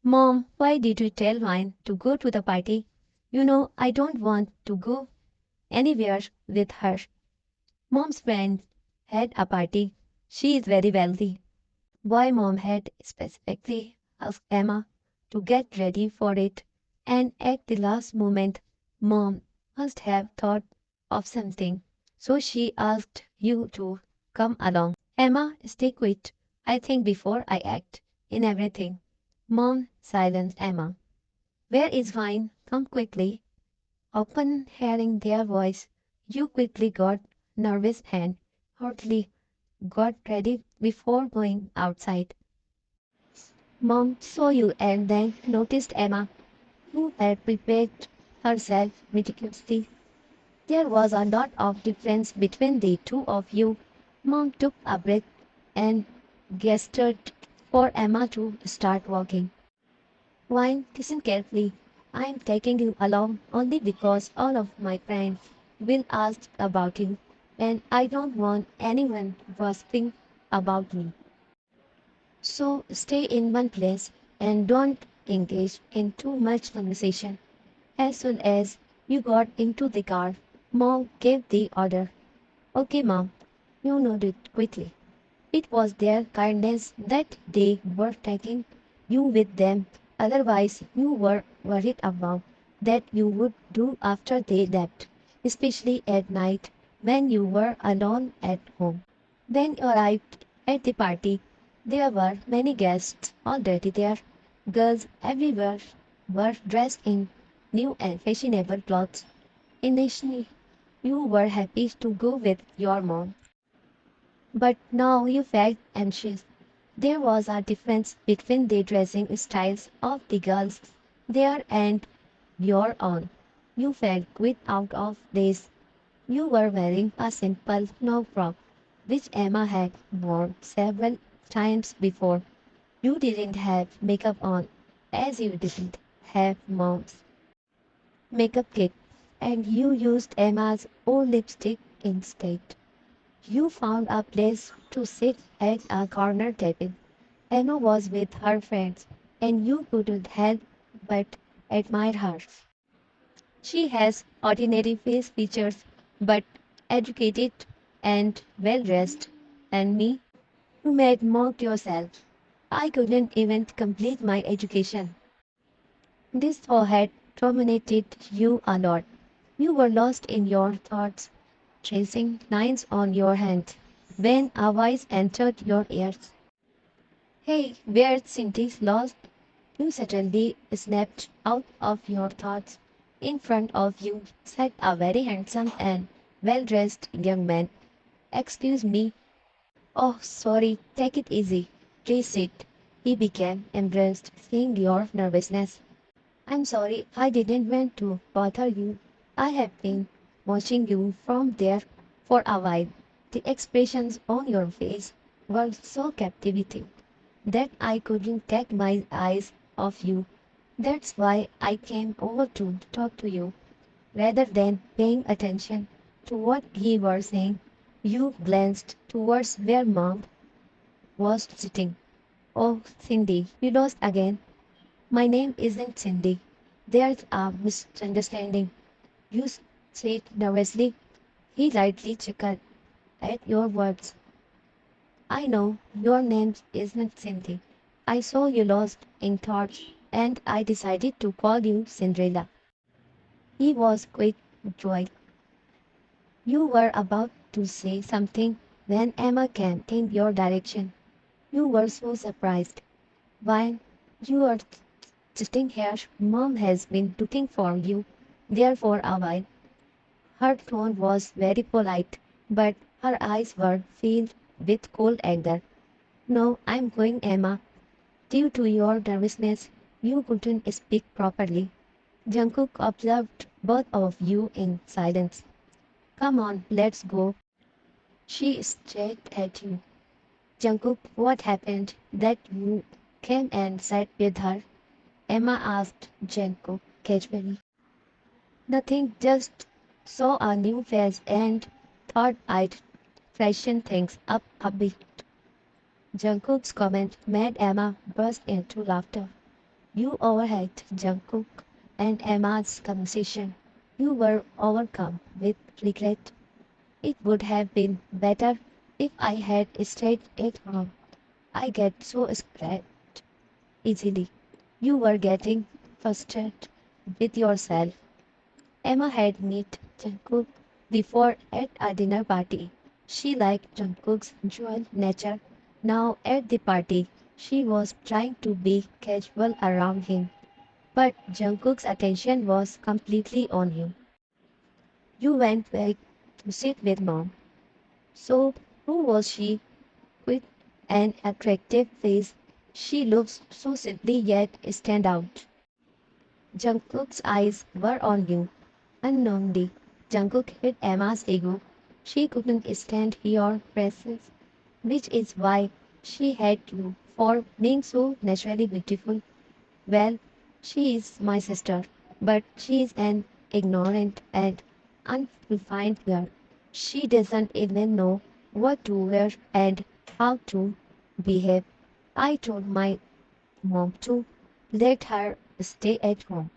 Mom, why did you tell Vine to go to the party? You know, I don't want to go anywhere with her. Mom's friend had a party. She is very wealthy. Why Mom had specifically asked Emma to get ready for it, and at the last moment, Mom must have thought of something. So she asked you to come along. Emma, stay quiet. I think before I act in everything. Mom silenced Emma. Where is Vine? Come quickly. Upon hearing their voice, you quickly got nervous and hurriedly got ready before going outside. Mom saw you and then noticed Emma, who had prepared herself meticulously. There was a lot of difference between the two of you. Mom took a breath and gestured for Emma to start walking. Wine, listen carefully. I am taking you along only because all of my friends will ask about you, and I don't want anyone gossiping about me. So stay in one place and don't engage in too much conversation. As soon as you got into the car, Mom gave the order. Okay, Mom, you nodded quickly. It was their kindness that they were taking you with them. Otherwise, you were worried about that you would do after they left, especially at night when you were alone at home. When you arrived at the party, there were many guests already there. Girls everywhere were dressed in new and fashionable clothes. Initially, you were happy to go with your mom, but now you felt anxious. There was a difference between the dressing styles of the girls there and your own. You felt quite out of place. You were wearing a simple snow frock, which Emma had worn several times before. You didn't have makeup on, as you didn't have mom's makeup kit, and you used Emma's old lipstick instead. You found a place to sit at a corner table. Emma was with her friends, and you couldn't help but admire her. She has ordinary face features, but educated and well dressed. And me, you made mock yourself. I couldn't even complete my education. This thought had dominated you a lot. You were lost in your thoughts, tracing lines on your hand, when a voice entered your ears. Hey, where's Cindy's lost? You suddenly snapped out of your thoughts. In front of you sat a very handsome and well-dressed young man. Excuse me. Oh, sorry, take it easy. Please sit. He became embarrassed, seeing your nervousness. I'm sorry, I didn't want to bother you. I have been watching you from there for a while. The expressions on your face were so captivating that I couldn't take my eyes off you. That's why I came over to talk to you. Rather than paying attention to what he was saying, you glanced towards where Mom was sitting. Oh, Cindy, you lost again. My name isn't Cindy. There's a misunderstanding. You said nervously. He lightly chuckled at your words. I know your name isn't Cindy. I saw you lost in thought and I decided to call you Cinderella. He was quite joyed. You were about to say something when Emma came in your direction. You were so surprised. While you are sitting here, Mom has been looking for you there for a while. Her tone was very polite, but her eyes were filled with cold anger. No, I'm going, Emma. Due to your nervousness, you couldn't speak properly. Jungkook observed both of you in silence. Come on, let's go. She stared at you. Jungkook, what happened that you came and sat with her? Emma asked Jungkook casually. Nothing, just saw a new face and thought I'd freshen things up a bit. Jungkook's comment made Emma burst into laughter. You overheard Jungkook and Emma's conversation. You were overcome with regret. It would have been better if I had stayed at home. I get so scared easily. You were getting frustrated with yourself. Emma had met Jungkook before at a dinner party. She liked Jungkook's jovial nature. Now at the party, she was trying to be casual around him. But Jungkook's attention was completely on him. You went back to sit with mom. So, who was she? With an attractive face, she looks so simply yet stand out. Jungkook's eyes were on you. Unknowingly, Jungkook hit Emma's ego. She couldn't stand your presence, which is why she had you for being so naturally beautiful. Well, she is my sister, but she is an ignorant and unrefined girl. She doesn't even know what to wear and how to behave. I told my mom to let her stay at home.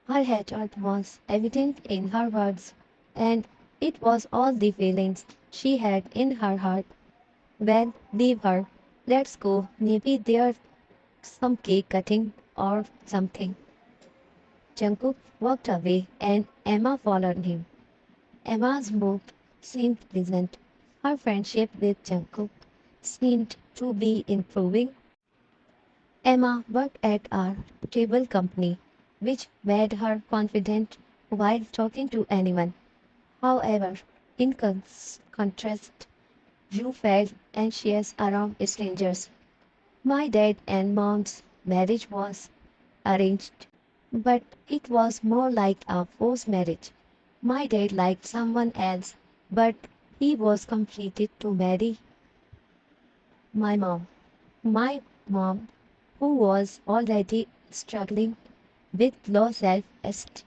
Her hatred was evident in her words, and it was all the feelings she had in her heart. Well, leave her. Let's go. Maybe there's some cake cutting or something. Jungkook walked away and Emma followed him. Emma's mood seemed pleasant. Her friendship with Jungkook seemed to be improving. Emma worked at a table company, which made her confident while talking to anyone. However, in contrast, you felt anxious around strangers. My dad and mom's marriage was arranged, but it was more like a forced marriage. My dad liked someone else, but he was completed to marry my mom. My mom, who was already struggling with low self-esteem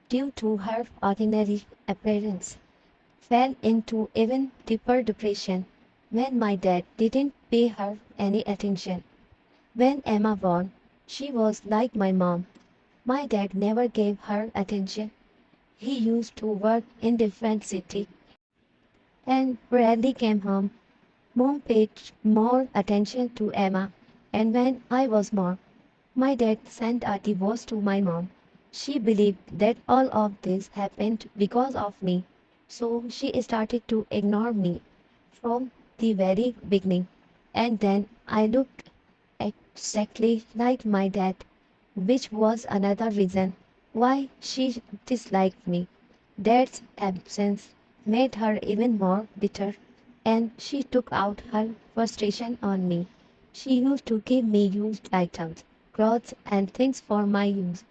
due to her ordinary appearance, fell into even deeper depression when my dad didn't pay her any attention. When Emma born, she was like my mom. My dad never gave her attention. He used to work in different city and rarely came home. Mom paid more attention to Emma, and when I was born, my dad sent a divorce to my mom. She believed that all of this happened because of me, so she started to ignore me from the very beginning. And then I looked exactly like my dad, which was another reason why she disliked me. Dad's absence made her even more bitter, and she took out her frustration on me. She used to give me used items, clothes, and things for my use.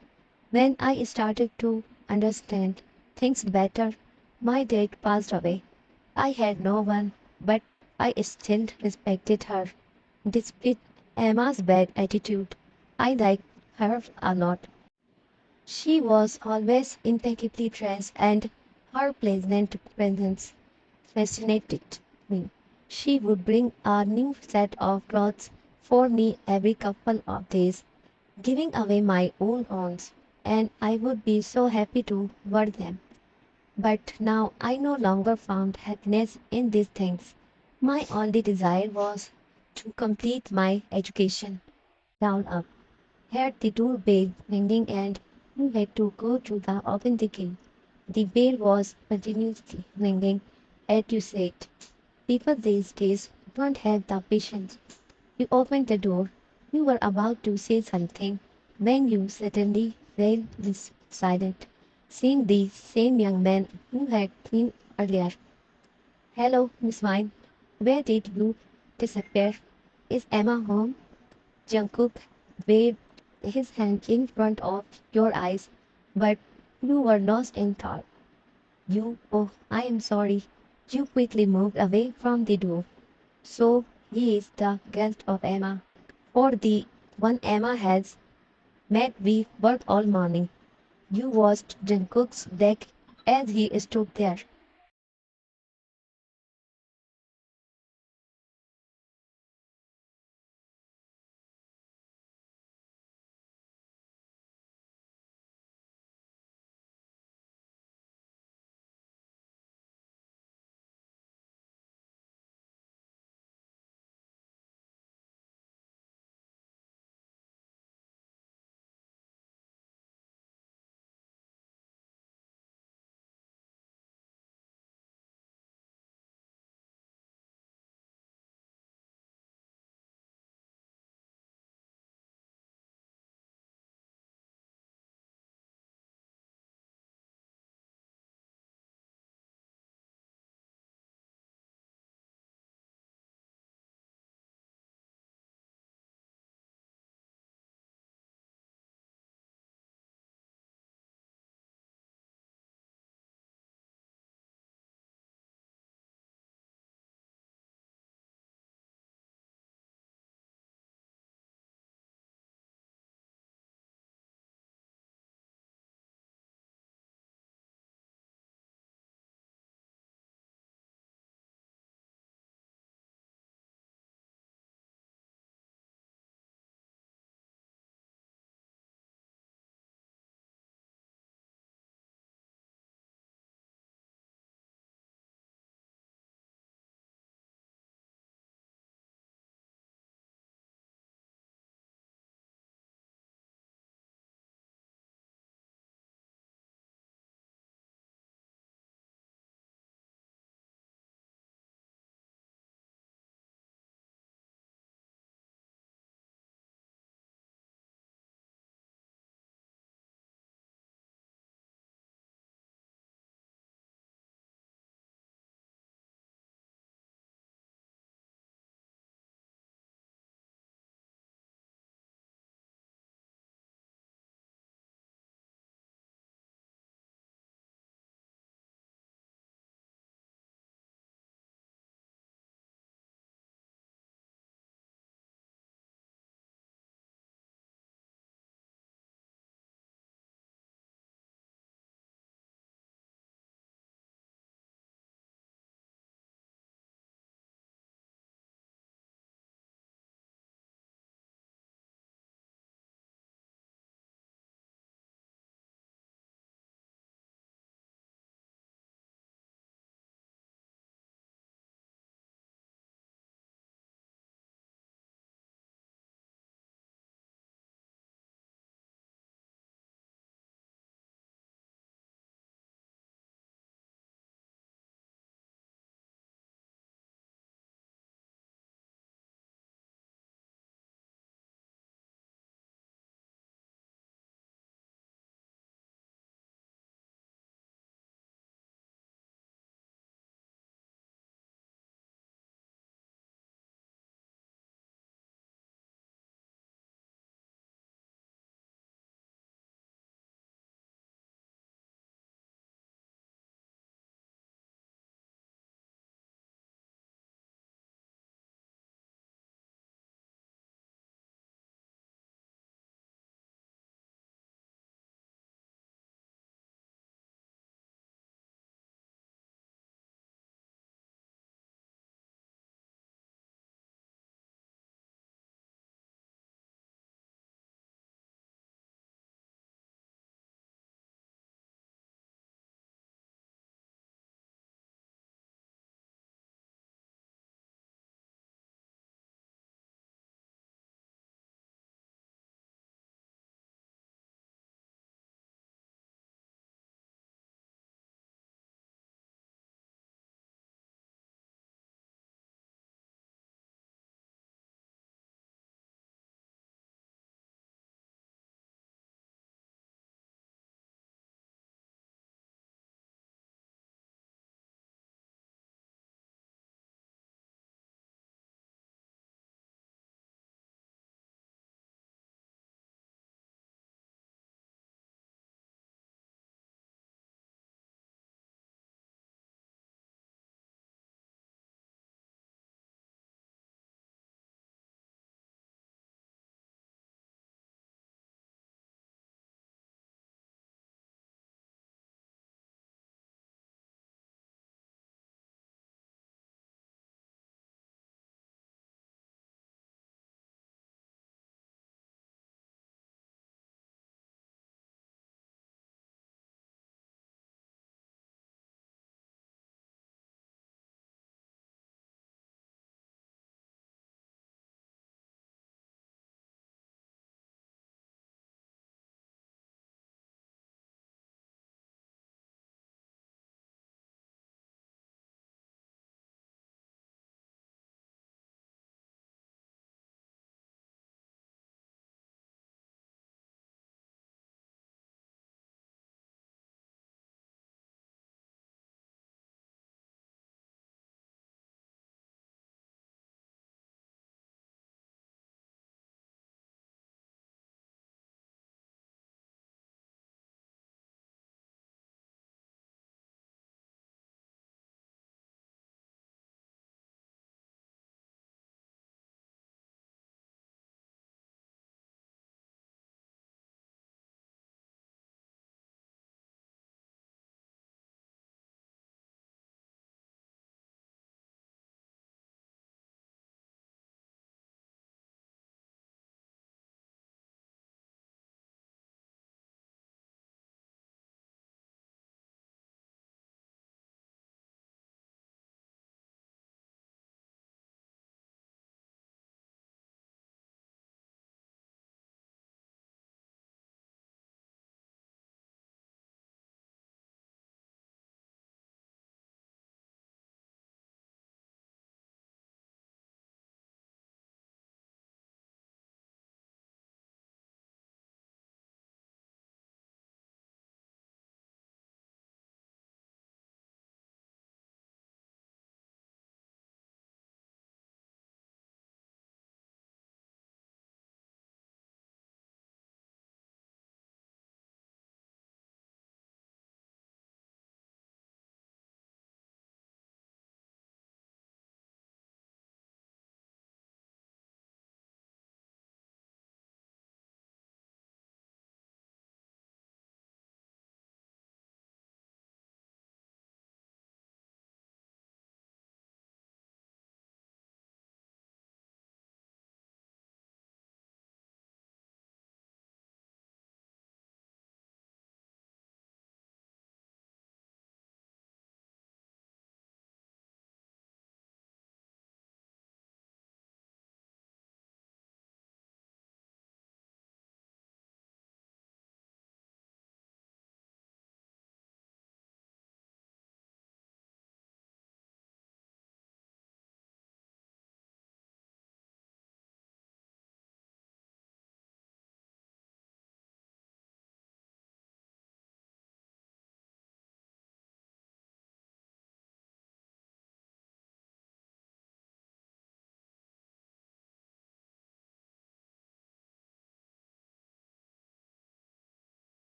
When I started to understand things better, my dad passed away. I had no one, but I still respected her. Despite Emma's bad attitude, I liked her a lot. She was always impeccably dressed, and her pleasant presence fascinated me. She would bring a new set of clothes for me every couple of days, giving away my old ones, and I would be so happy to wear them. But now I no longer found happiness in these things. My only desire was to complete my education. Down up, heard the doorbell ringing and you had to go to the open the gate. The bell was continuously ringing as you said. People these days don't have the patience. You opened the door. You were about to say something when you suddenly fell silent, seeing the same young man you had seen earlier. Hello, Miss Vine. Where did you disappear? Is Emma home? Jungkook waved his hand in front of your eyes, but you were lost in thought. Oh, I am sorry. You quickly moved away from the door. So he is the guest of Emma. Or the one Emma has met we worked all morning. You watched Jungkook's deck as he stood there,